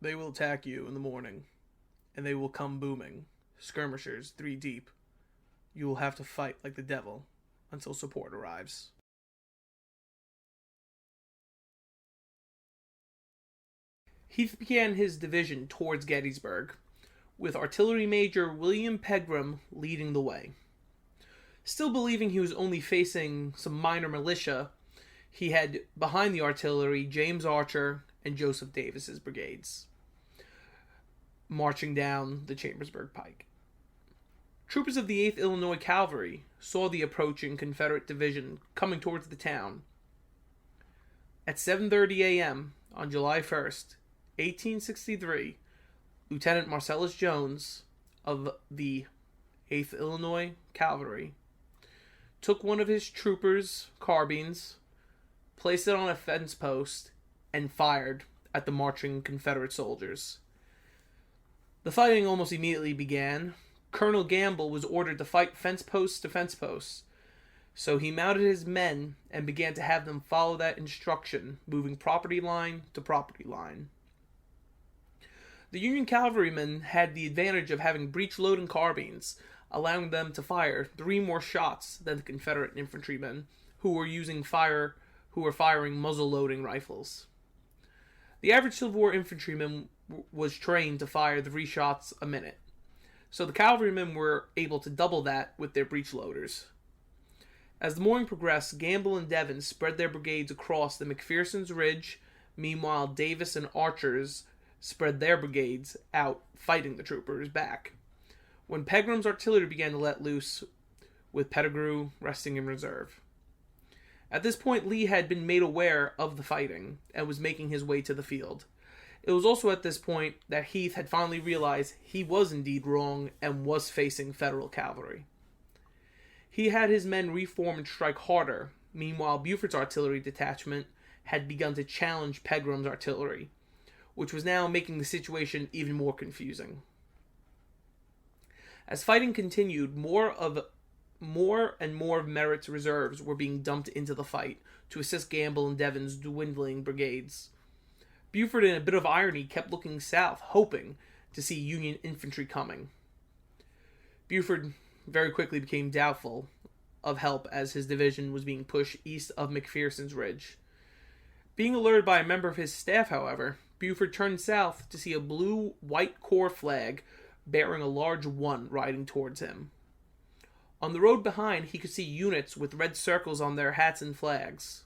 They will attack you in the morning, and they will come booming, skirmishers 3 deep. You will have to fight like the devil until support arrives. Heath began his division towards Gettysburg, with Artillery Major William Pegram leading the way. Still believing he was only facing some minor militia, he had behind the artillery James Archer and Joseph Davis's brigades, marching down the Chambersburg Pike. Troopers of the 8th Illinois Cavalry saw the approaching Confederate division coming towards the town. At 7:30 a.m. on July 1st, 1863, Lieutenant Marcellus Jones of the 8th Illinois Cavalry took one of his troopers' carbines, placed it on a fence post, and fired at the marching Confederate soldiers. The fighting almost immediately began. Colonel Gamble was ordered to fight fence post to fence post, so he mounted his men and began to have them follow that instruction, moving property line to property line. The Union cavalrymen had the advantage of having breech-loading carbines, allowing them to fire 3 more shots than the Confederate infantrymen, who were firing muzzle-loading rifles. The average Civil War infantryman was trained to fire 3 shots a minute, so the cavalrymen were able to double that with their breech-loaders. As the morning progressed, Gamble and Devon spread their brigades across the McPherson's Ridge. Meanwhile, Davis and Archers spread their brigades out, fighting the troopers back, when Pegram's artillery began to let loose, with Pettigrew resting in reserve. At this point, Lee had been made aware of the fighting and was making his way to the field. It was also at this point that Heath had finally realized he was indeed wrong and was facing Federal cavalry. He had his men reform and strike harder. Meanwhile, Buford's artillery detachment had begun to challenge Pegram's artillery, which was now making the situation even more confusing. As fighting continued, more and more of Merritt's reserves were being dumped into the fight to assist Gamble and Devon's dwindling brigades. Buford, in a bit of irony, kept looking south, hoping to see Union infantry coming. Buford very quickly became doubtful of help as his division was being pushed east of McPherson's Ridge. Being alerted by a member of his staff, however, Buford turned south to see a blue-white corps flag bearing a large 1 riding towards him. On the road behind, he could see units with red circles on their hats and flags.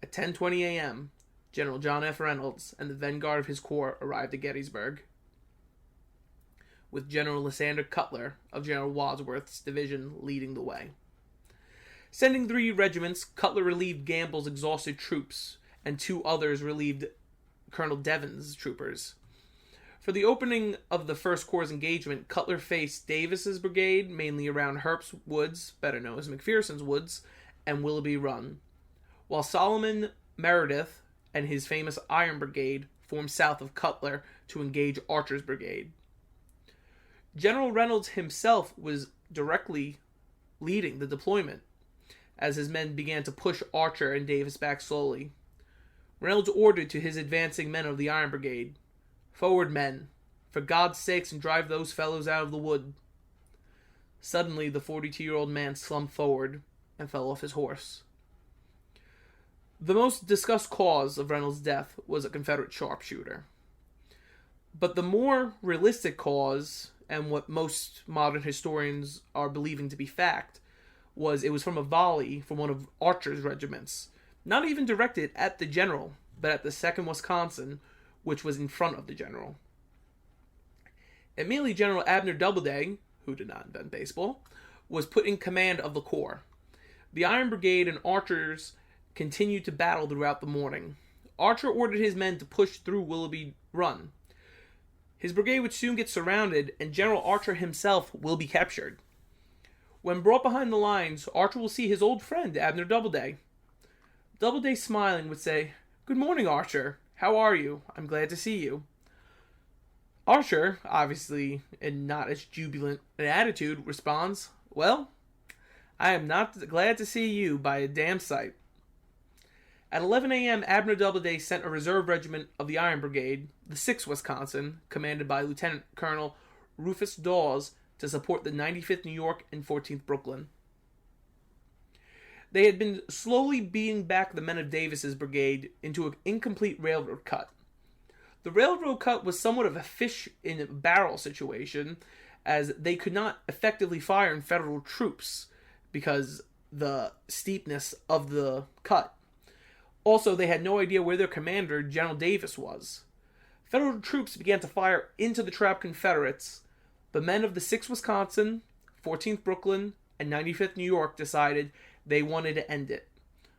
At 10:20 a.m., General John F. Reynolds and the vanguard of his corps arrived at Gettysburg, with General Lysander Cutler of General Wadsworth's division leading the way. Sending 3 regiments, Cutler relieved Gamble's exhausted troops, and 2 others relieved Colonel Devon's troopers. For the opening of the First Corps engagement, Cutler faced Davis's brigade, mainly around Hearp's Woods, better known as McPherson's Woods, and Willoughby Run, while Solomon Meredith and his famous Iron Brigade formed south of Cutler to engage Archer's brigade. General Reynolds himself was directly leading the deployment, as his men began to push Archer and Davis back slowly. Reynolds ordered to his advancing men of the Iron Brigade, "Forward, men, for God's sakes, and drive those fellows out of the wood." Suddenly, the 42-year-old man slumped forward and fell off his horse. The most discussed cause of Reynolds' death was a Confederate sharpshooter. But the more realistic cause, and what most modern historians are believing to be fact, was it was from a volley from one of Archer's regiments, not even directed at the general, but at the 2nd Wisconsin, which was in front of the general. Immediately, General Abner Doubleday, who did not invent baseball, was put in command of the corps. The Iron Brigade and Archers continued to battle throughout the morning. Archer ordered his men to push through Willoughby Run. His brigade would soon get surrounded, and General Archer himself will be captured. When brought behind the lines, Archer will see his old friend, Abner Doubleday. Doubleday, smiling, would say, "Good morning, Archer. How are you? I'm glad to see you." Archer, obviously in not as jubilant an attitude, responds, "Well, I am not glad to see you by a damn sight." At 11 a.m., Abner Doubleday sent a reserve regiment of the Iron Brigade, the 6th Wisconsin, commanded by Lieutenant Colonel Rufus Dawes, to support the 95th New York and 14th Brooklyn. They had been slowly beating back the men of Davis's brigade into an incomplete railroad cut. The railroad cut was somewhat of a fish in a barrel situation, as they could not effectively fire on Federal troops because the steepness of the cut. Also, they had no idea where their commander, General Davis, was. Federal troops began to fire into the trapped Confederates, but men of the 6th Wisconsin, 14th Brooklyn, and 95th New York decided they wanted to end it,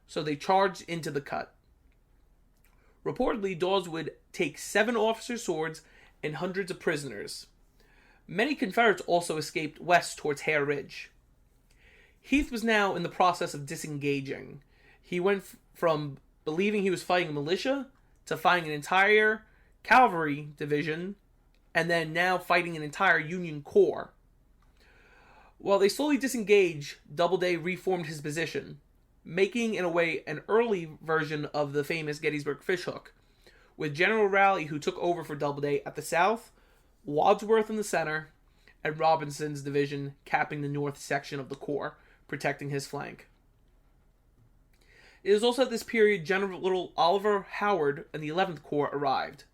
so they charged into the cut. Reportedly, Dawes would take 7 officers' swords and hundreds of prisoners. Many Confederates also escaped west towards Hare Ridge. Heth was now in the process of disengaging. He went from believing he was fighting a militia to fighting an entire cavalry division, and then now fighting an entire Union corps. While they slowly disengaged, Doubleday reformed his position, making, in a way, an early version of the famous Gettysburg fishhook, with General Raleigh, who took over for Doubleday at the south, Wadsworth in the center, and Robinson's division capping the north section of the corps, protecting his flank. It is also at this period General Oliver Howard and the 11th Corps arrived.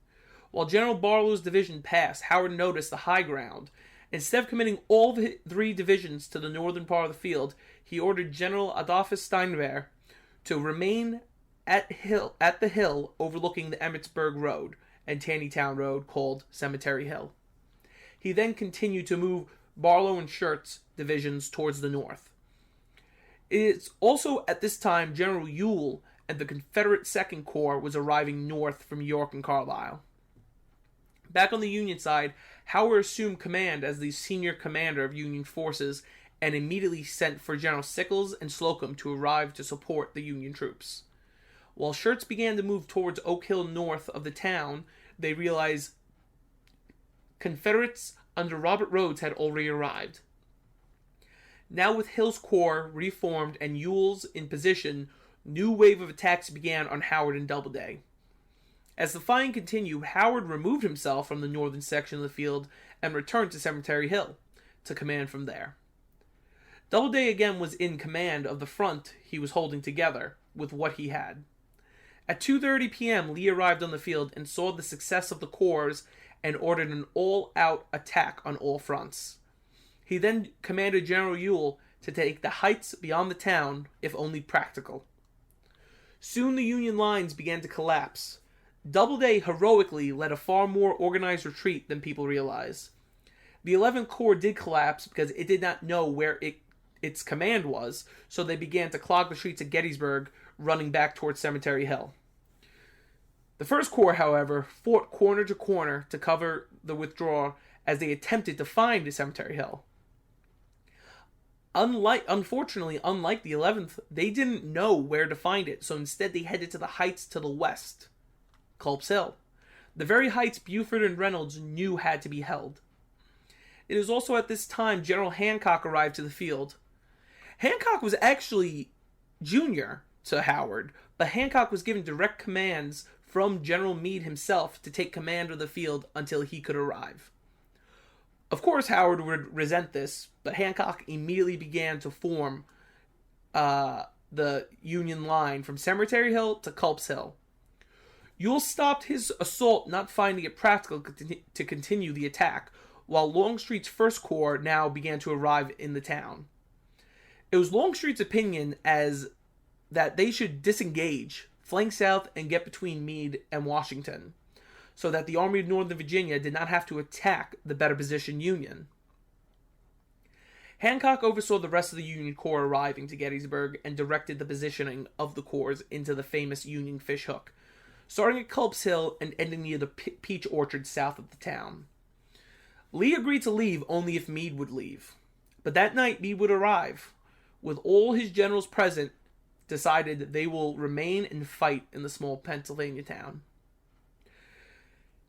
While General Barlow's division passed, Howard noticed the high ground. Instead of committing all the 3 divisions to the northern part of the field, he ordered General Adolphus Steinwehr to remain at the hill overlooking the Emmitsburg Road and Taneytown Road, called Cemetery Hill. He then continued to move Barlow and Schurz's divisions towards the north. It is also at this time General Ewell and the Confederate 2nd Corps was arriving north from York and Carlisle. Back on the Union side, Howard assumed command as the senior commander of Union forces and immediately sent for General Sickles and Slocum to arrive to support the Union troops. While Schurz began to move towards Oak Hill north of the town, they realized Confederates under Robert Rhodes had already arrived. Now with Hill's corps reformed and Ewell's in position, new wave of attacks began on Howard and Doubleday. As the fighting continued, Howard removed himself from the northern section of the field and returned to Cemetery Hill to command from there. Doubleday again was in command of the front he was holding together with what he had. At 2:30 p.m., Lee arrived on the field and saw the success of the corps and ordered an all-out attack on all fronts. He then commanded General Ewell to take the heights beyond the town, if only practical. Soon the Union lines began to collapse. Doubleday heroically led a far more organized retreat than people realize. The 11th Corps did collapse because it did not know where its command was, so they began to clog the streets of Gettysburg, running back towards Cemetery Hill. The 1st Corps, however, fought corner to corner to cover the withdrawal as they attempted to find Cemetery Hill. Unfortunately, unlike the 11th, they didn't know where to find it, so instead they headed to the heights to the west, Culp's Hill, the very heights Buford and Reynolds knew had to be held. It is also at this time General Hancock arrived to the field. Hancock was actually junior to Howard, but Hancock was given direct commands from General Meade himself to take command of the field until he could arrive. Of course, Howard would resent this, but Hancock immediately began to form the Union line from Cemetery Hill to Culp's Hill. Ewell stopped his assault, not finding it practical to continue the attack, while Longstreet's 1st Corps now began to arrive in the town. It was Longstreet's opinion as that they should disengage, flank south, and get between Meade and Washington, so that the Army of Northern Virginia did not have to attack the better positioned Union. Hancock oversaw the rest of the Union Corps arriving to Gettysburg and directed the positioning of the corps into the famous Union fishhook, starting at Culp's Hill and ending near the peach orchard south of the town. Lee agreed to leave only if Meade would leave, but that night Meade would arrive. With all his generals present, decided they will remain and fight in the small Pennsylvania town.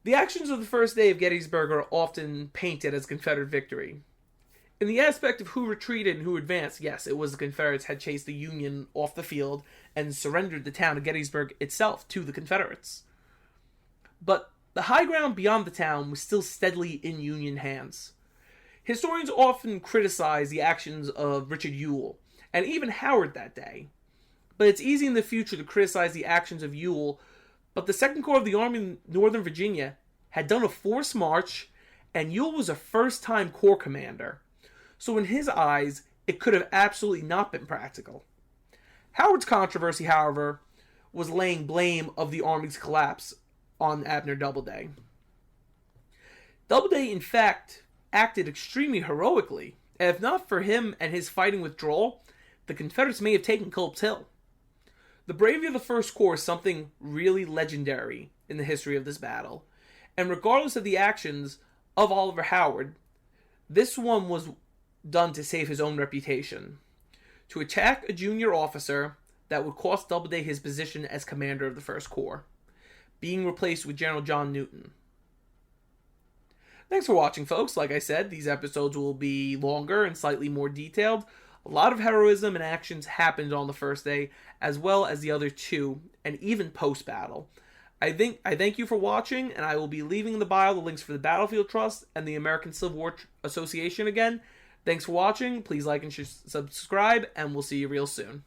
The actions of the first day of Gettysburg are often painted as Confederate victory. In the aspect of who retreated and who advanced, yes, it was the Confederates had chased the Union off the field and surrendered the town of Gettysburg itself to the Confederates. But the high ground beyond the town was still steadily in Union hands. Historians often criticize the actions of Richard Ewell, and even Howard that day. But it's easy in the future to criticize the actions of Ewell, but the Second Corps of the Army in Northern Virginia had done a forced march, and Ewell was a first-time Corps commander. So in his eyes, it could have absolutely not been practical. Howard's controversy, however, was laying blame of the Army's collapse on Abner Doubleday. Doubleday, in fact, acted extremely heroically, and if not for him and his fighting withdrawal, the Confederates may have taken Culp's Hill. The bravery of the First Corps is something really legendary in the history of this battle, and regardless of the actions of Oliver Howard, this one was done to save his own reputation. To attack a junior officer that would cost Doubleday his position as commander of the First Corps, being replaced with General John Newton. Thanks for watching, folks. Like I said, these episodes will be longer and slightly more detailed. A lot of heroism and actions happened on the first day, as well as the other two, and even post-battle. I thank you for watching, and I will be leaving in the bio the links for the Battlefield Trust and the American Civil War Association again. Thanks for watching. Please like and subscribe, and we'll see you real soon.